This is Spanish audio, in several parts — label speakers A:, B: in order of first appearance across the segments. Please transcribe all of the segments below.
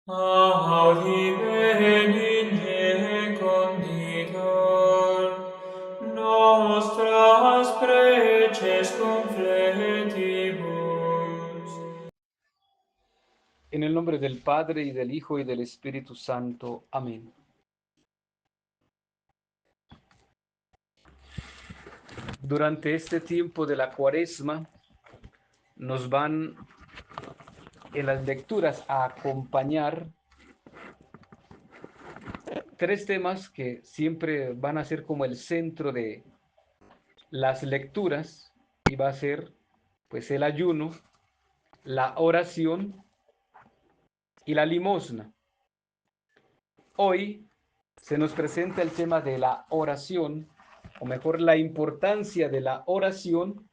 A: Adveniente conditor nostras preces confletibus.
B: En el nombre del Padre, y del Hijo, y del Espíritu Santo. Amén. Durante este tiempo de la Cuaresma nos van en las lecturas a acompañar tres temas que siempre van a ser como el centro de las lecturas, y va a ser pues el ayuno, la oración y la limosna. Hoy se nos presenta el tema de la oración, o mejor, la importancia de la oración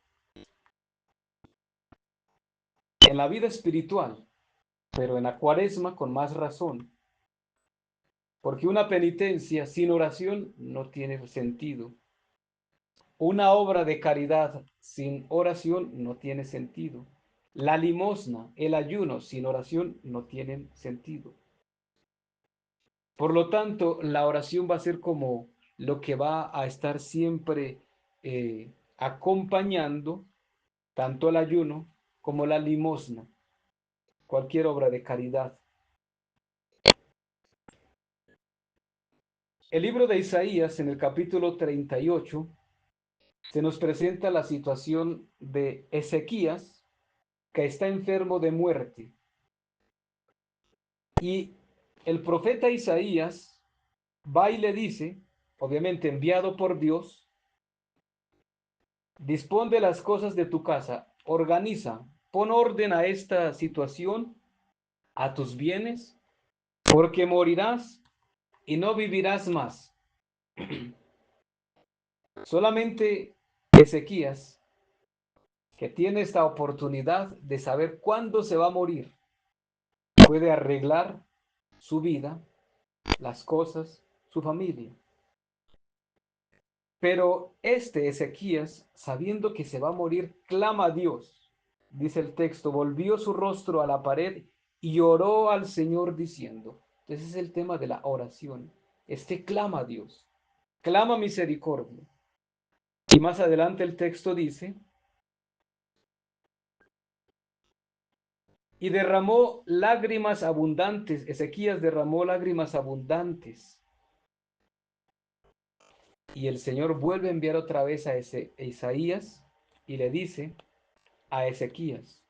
B: en la vida espiritual, pero en la Cuaresma con más razón, porque una penitencia sin oración no tiene sentido. Una obra de caridad sin oración no tiene sentido. La limosna, el ayuno sin oración no tienen sentido. Por lo tanto, la oración va a ser como lo que va a estar siempre acompañando tanto el ayuno como la limosna, cualquier obra de caridad. El libro de Isaías, en el capítulo 38, se nos presenta la situación de Ezequías, que está enfermo de muerte. Y el profeta Isaías va y le dice, obviamente enviado por Dios: dispón de las cosas de tu casa, organiza, pon orden a esta situación, a tus bienes, porque morirás y no vivirás más. Solamente Ezequías, que tiene esta oportunidad de saber cuándo se va a morir, puede arreglar su vida, las cosas, su familia. Pero este Ezequías, sabiendo que se va a morir, clama a Dios. Dice el texto: volvió su rostro a la pared y oró al Señor diciendo. Entonces es el tema de la oración. Este clama a Dios, clama misericordia. Y más adelante el texto dice: y derramó lágrimas abundantes. Ezequías derramó lágrimas abundantes. Y el Señor vuelve a enviar otra vez a Isaías y le dice a Ezequías: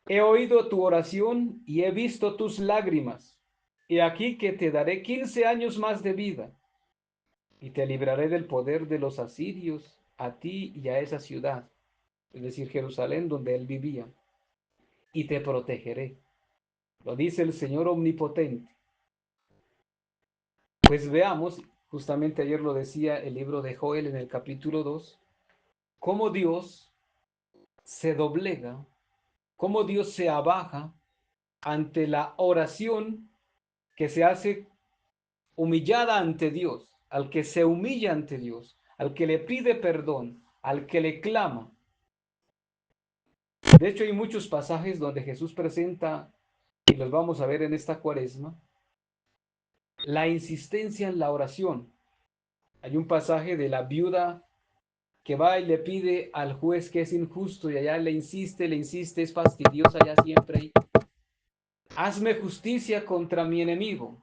B: he oído tu oración y he visto tus lágrimas. He aquí que te daré 15 años más de vida y te libraré del poder de los asirios, a ti y a esa ciudad, es decir, Jerusalén, donde él vivía, y te protegeré. Lo dice el Señor omnipotente. Pues veamos, justamente ayer lo decía el libro de Joel en el capítulo 2, cómo Dios se doblega, cómo Dios se abaja ante la oración que se hace humillada ante Dios, al que se humilla ante Dios, al que le pide perdón, al que le clama. De hecho, hay muchos pasajes donde Jesús presenta, y los vamos a ver en esta Cuaresma, la insistencia en la oración. Hay un pasaje de la viuda que va y le pide al juez que es injusto, y allá le insiste, es fastidiosa ya siempre: hazme justicia contra mi enemigo.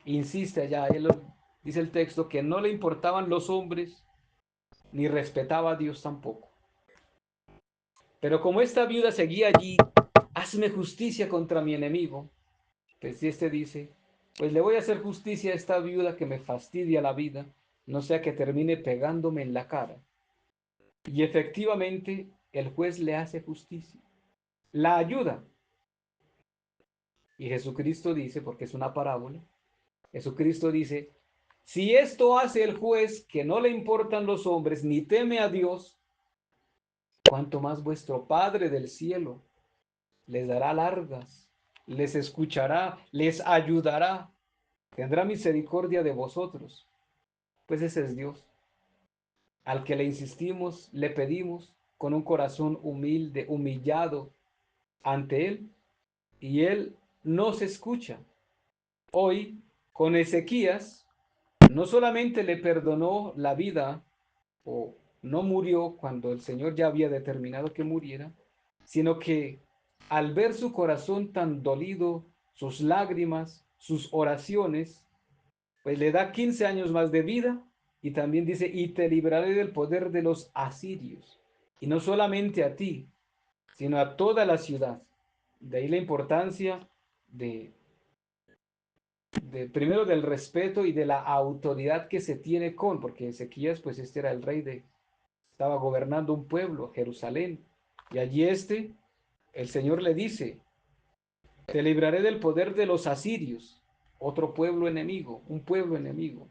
B: Insiste allá, él dice el texto que no le importaban los hombres, ni respetaba a Dios tampoco. Pero como esta viuda seguía allí: hazme justicia contra mi enemigo, pues si este dice: pues le voy a hacer justicia a esta viuda que me fastidia la vida, no sea que termine pegándome en la cara. Y efectivamente el juez le hace justicia, la ayuda. Y Jesucristo dice, porque es una parábola, Jesucristo dice: si esto hace el juez, que no le importan los hombres ni teme a Dios, cuanto más vuestro Padre del cielo les dará largas, les escuchará, les ayudará, tendrá misericordia de vosotros. Pues ese es Dios, al que le insistimos, le pedimos con un corazón humilde, humillado ante Él, y Él no se escucha. Hoy, con Ezequías, no solamente le perdonó la vida o no murió cuando el Señor ya había determinado que muriera, sino que al ver su corazón tan dolido, sus lágrimas, sus oraciones, pues le da 15 años más de vida y también dice, y te libraré del poder de los asirios. Y no solamente a ti, sino a toda la ciudad. De ahí la importancia de, primero del respeto y de la autoridad que se tiene con, porque Ezequías, pues este era el rey estaba gobernando un pueblo, Jerusalén, y allí el Señor le dice, te libraré del poder de los asirios, otro pueblo enemigo, un pueblo enemigo.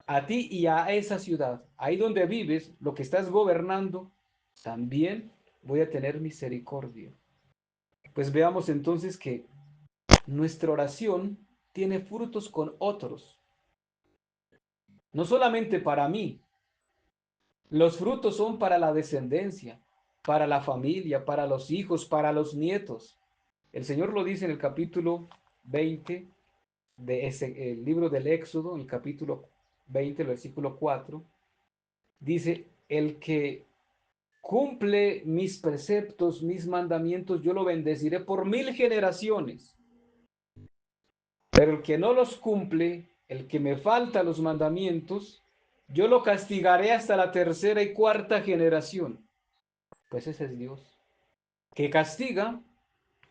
B: A ti y a esa ciudad, ahí donde vives, lo que estás gobernando, también voy a tener misericordia. Pues veamos entonces que nuestra oración tiene frutos con otros, no solamente para mí, los frutos son para la descendencia, para la familia, para los hijos, para los nietos. El Señor lo dice en el capítulo 20 de el libro del Éxodo, en el capítulo 20, el versículo 4, dice, el que cumple mis preceptos, mis mandamientos, yo lo bendeciré por 1000 generaciones. Pero el que no los cumple, el que me falta los mandamientos, yo lo castigaré hasta la tercera y cuarta generación. Pues ese es Dios, que castiga,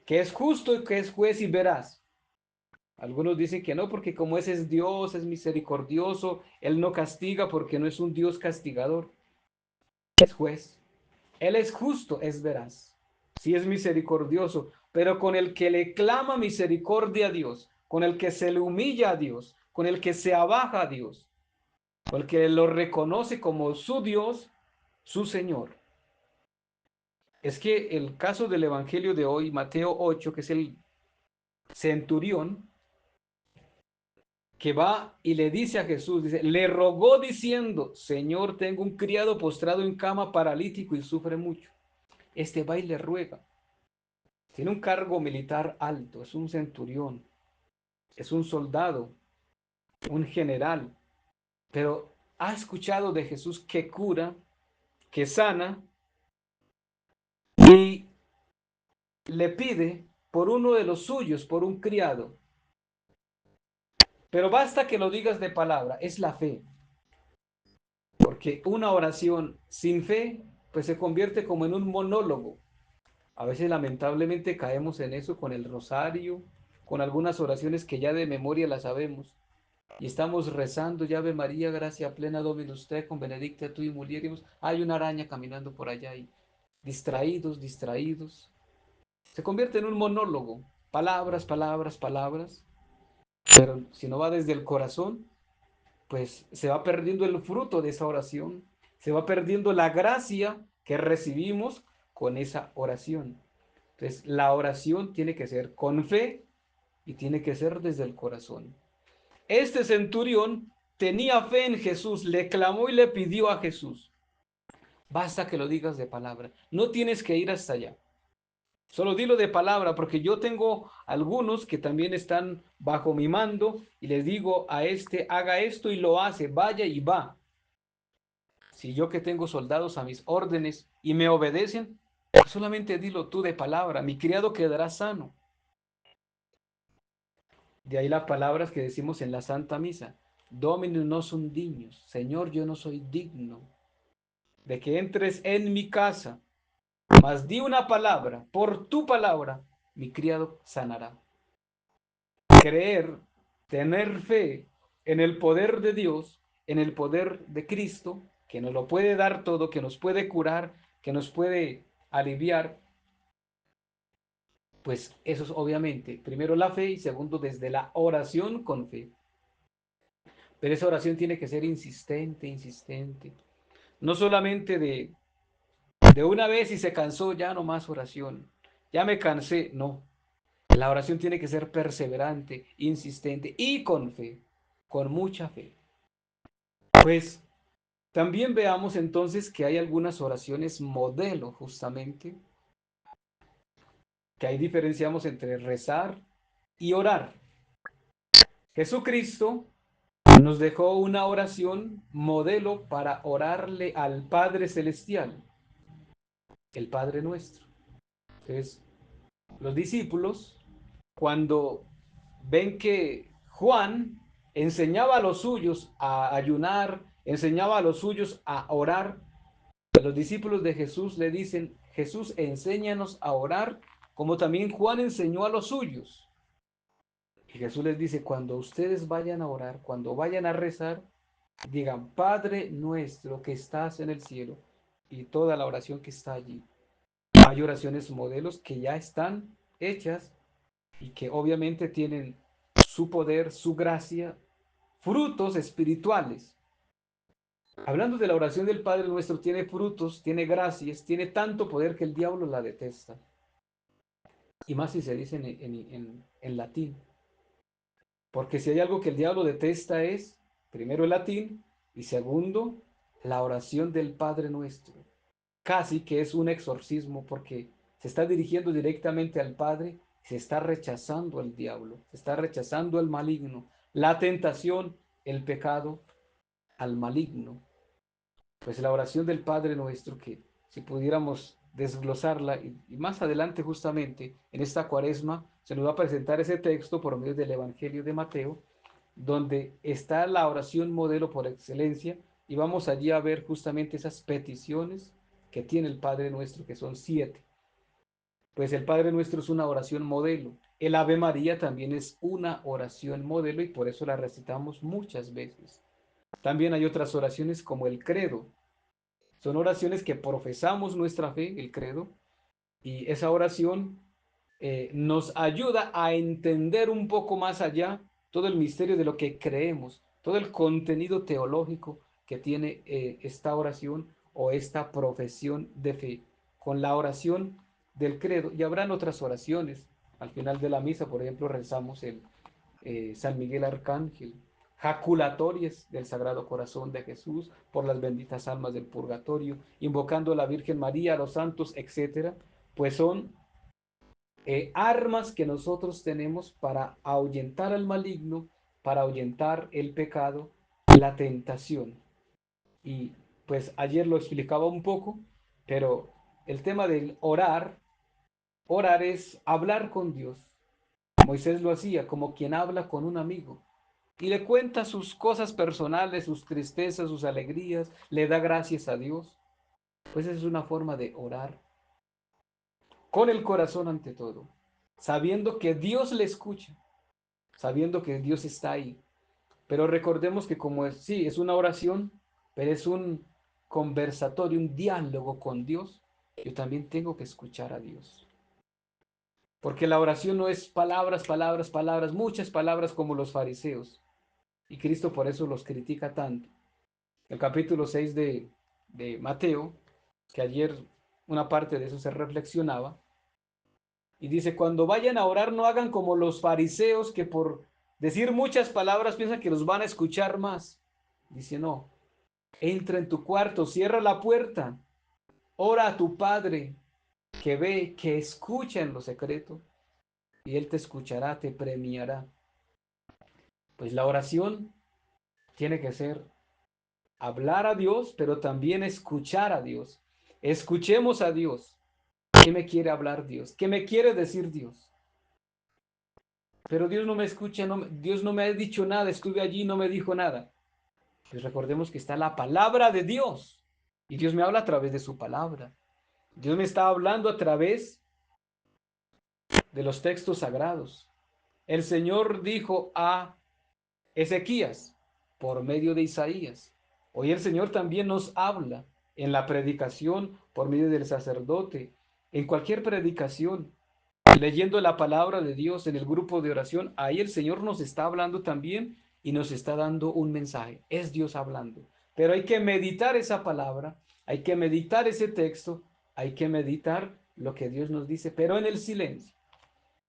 B: que es justo y que es juez y veraz. Algunos dicen que no, porque como ese es Dios, es misericordioso, Él no castiga porque no es un Dios castigador, es juez. Él es justo, es veraz, sí es misericordioso, pero con el que le clama misericordia a Dios, con el que se le humilla a Dios, con el que se abaja a Dios, con el que lo reconoce como su Dios, su Señor. Es que el caso del Evangelio de hoy, Mateo 8, que es el centurión, que va y le dice a Jesús, dice, le rogó diciendo, Señor, tengo un criado postrado en cama paralítico y sufre mucho. Este va y le ruega. Tiene un cargo militar alto, es un centurión, es un soldado, un general, pero ha escuchado de Jesús que cura, que sana y le pide por uno de los suyos, por un criado. Pero basta que lo digas de palabra, es la fe. Porque una oración sin fe, pues se convierte como en un monólogo. A veces lamentablemente caemos en eso con el rosario, con algunas oraciones que ya de memoria las sabemos. Y estamos rezando, Ave María, gracia plena, Dominus tecum, benedicta tui mulieribus. Hay una araña caminando por allá y distraídos, distraídos. Se convierte en un monólogo. Palabras, palabras, palabras. Pero si no va desde el corazón, pues se va perdiendo el fruto de esa oración, se va perdiendo la gracia que recibimos con esa oración. Entonces, la oración tiene que ser con fe y tiene que ser desde el corazón. Este centurión tenía fe en Jesús, le clamó y le pidió a Jesús. Basta que lo digas de palabra, no tienes que ir hasta allá. Solo dilo de palabra, porque yo tengo algunos que también están bajo mi mando y les digo a este, haga esto y lo hace, vaya y va. Si yo que tengo soldados a mis órdenes y me obedecen, pues solamente dilo tú de palabra, mi criado quedará sano. De ahí las palabras que decimos en la Santa Misa. Dominus non sum dignus, Señor, yo no soy digno de que entres en mi casa, mas di una palabra, por tu palabra, mi criado sanará. Creer, tener fe en el poder de Dios, en el poder de Cristo, que nos lo puede dar todo, que nos puede curar, que nos puede aliviar, pues eso es obviamente, primero la fe y segundo desde la oración con fe. Pero esa oración tiene que ser insistente, insistente. No solamente de una vez y se cansó, ya no más oración. Ya me cansé, no. La oración tiene que ser perseverante, insistente y con fe, con mucha fe. Pues también veamos entonces que hay algunas oraciones modelo, justamente, que ahí diferenciamos entre rezar y orar. Jesucristo nos dejó una oración modelo para orarle al Padre Celestial, el Padre nuestro. Entonces, los discípulos, cuando ven que Juan enseñaba a los suyos a ayunar, enseñaba a los suyos a orar, los discípulos de Jesús le dicen: Jesús, enséñanos a orar como también Juan enseñó a los suyos. Y Jesús les dice: cuando ustedes vayan a orar, cuando vayan a rezar, digan: Padre nuestro que estás en el cielo, y toda la oración que está allí. Hay oraciones modelos que ya están hechas y que obviamente tienen su poder, su gracia, frutos espirituales. Hablando de la oración del Padre Nuestro, tiene frutos, tiene gracias, tiene tanto poder que el diablo la detesta. Y más si se dice en latín. Porque si hay algo que el diablo detesta es, primero, el latín, y segundo, la oración del Padre Nuestro. Casi que es un exorcismo porque se está dirigiendo directamente al Padre, se está rechazando al diablo, se está rechazando al maligno, la tentación, el pecado, al maligno. Pues la oración del Padre Nuestro, que si pudiéramos desglosarla, y más adelante justamente en esta cuaresma se nos va a presentar ese texto por medio del Evangelio de Mateo, donde está la oración modelo por excelencia, y vamos allí a ver justamente esas peticiones que tiene el Padre Nuestro, que son 7. Pues el Padre Nuestro es una oración modelo. El Ave María también es una oración modelo y por eso la recitamos muchas veces. También hay otras oraciones como el credo. Son oraciones que profesamos nuestra fe, el credo, y esa oración nos ayuda a entender un poco más allá todo el misterio de lo que creemos, todo el contenido teológico que tiene esta oración o esta profesión de fe. Con la oración del credo, y habrán otras oraciones. Al final de la misa, por ejemplo, rezamos el San Miguel Arcángel, jaculatorias del Sagrado Corazón de Jesús por las benditas almas del purgatorio, invocando a la Virgen María, a los santos, etcétera, pues son armas que nosotros tenemos para ahuyentar al maligno, para ahuyentar el pecado, la tentación. Y pues ayer lo explicaba un poco, pero el tema del orar, orar es hablar con Dios. Moisés lo hacía como quien habla con un amigo y le cuenta sus cosas personales, sus tristezas, sus alegrías, le da gracias a Dios. Pues es una forma de orar con el corazón ante todo, sabiendo que Dios le escucha, sabiendo que Dios está ahí. Pero recordemos que como es, sí, es una oración, pero es un conversatorio, un diálogo con Dios, yo también tengo que escuchar a Dios. Porque la oración no es palabras, palabras, palabras, muchas palabras como los fariseos. Y Cristo por eso los critica tanto. El capítulo 6 de Mateo, que ayer una parte de eso se reflexionaba, y dice: cuando vayan a orar no hagan como los fariseos que por decir muchas palabras piensan que los van a escuchar más. Dice: no, entra en tu cuarto, cierra la puerta, ora a tu Padre que ve, que escucha en lo secreto, y Él te escuchará, te premiará. Pues la oración tiene que ser hablar a Dios, pero también escuchar a Dios. Escuchemos a Dios. ¿Qué me quiere hablar Dios? ¿Qué me quiere decir Dios? Pero Dios no me escucha, no, Dios no me ha dicho nada, estuve allí y no me dijo nada. Pues recordemos que está la palabra de Dios y Dios me habla a través de su palabra. Dios me está hablando a través de los textos sagrados. El Señor dijo a Ezequías por medio de Isaías. Hoy el Señor también nos habla en la predicación por medio del sacerdote, en cualquier predicación, leyendo la palabra de Dios en el grupo de oración. Ahí el Señor nos está hablando también y nos está dando un mensaje. Es Dios hablando. Pero hay que meditar esa palabra, hay que meditar ese texto, hay que meditar lo que Dios nos dice, pero en el silencio.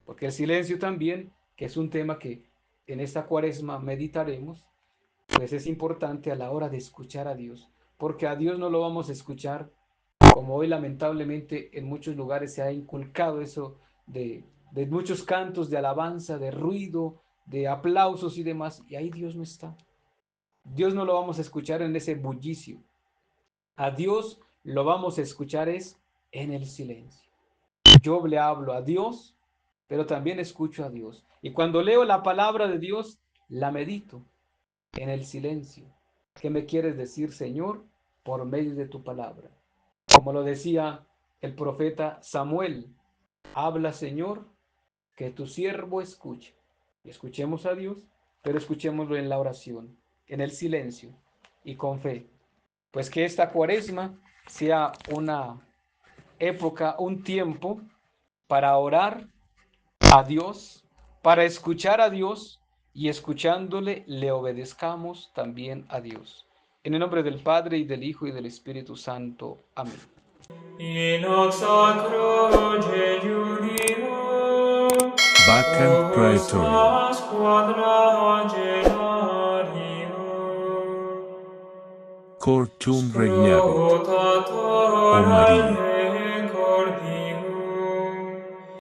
B: Porque el silencio también, que es un tema que en esta cuaresma meditaremos, pues es importante a la hora de escuchar a Dios, porque a Dios no lo vamos a escuchar como hoy lamentablemente en muchos lugares se ha inculcado eso de muchos cantos de alabanza, de ruido, de aplausos y demás, y ahí Dios no está. Dios no lo vamos a escuchar en ese bullicio. A Dios lo vamos a escuchar es en el silencio. Yo le hablo a Dios, pero también escucho a Dios. Y cuando leo la palabra de Dios, la medito en el silencio. ¿Qué me quieres decir, Señor, por medio de tu palabra? Como lo decía el profeta Samuel, habla, Señor, que tu siervo escuche. Escuchemos a Dios, pero escuchémoslo en la oración, en el silencio y con fe. Pues que esta cuaresma sea una época, un tiempo para orar a Dios, para escuchar a Dios y escuchándole le obedezcamos también a Dios. En el nombre del Padre y del Hijo y del Espíritu Santo. Amén.
A: In hoc sacro jejunio,
C: Vacant Praetorium.
A: quadragenario,
C: Cor tuum regnavit,
A: scrutator
C: O Maria.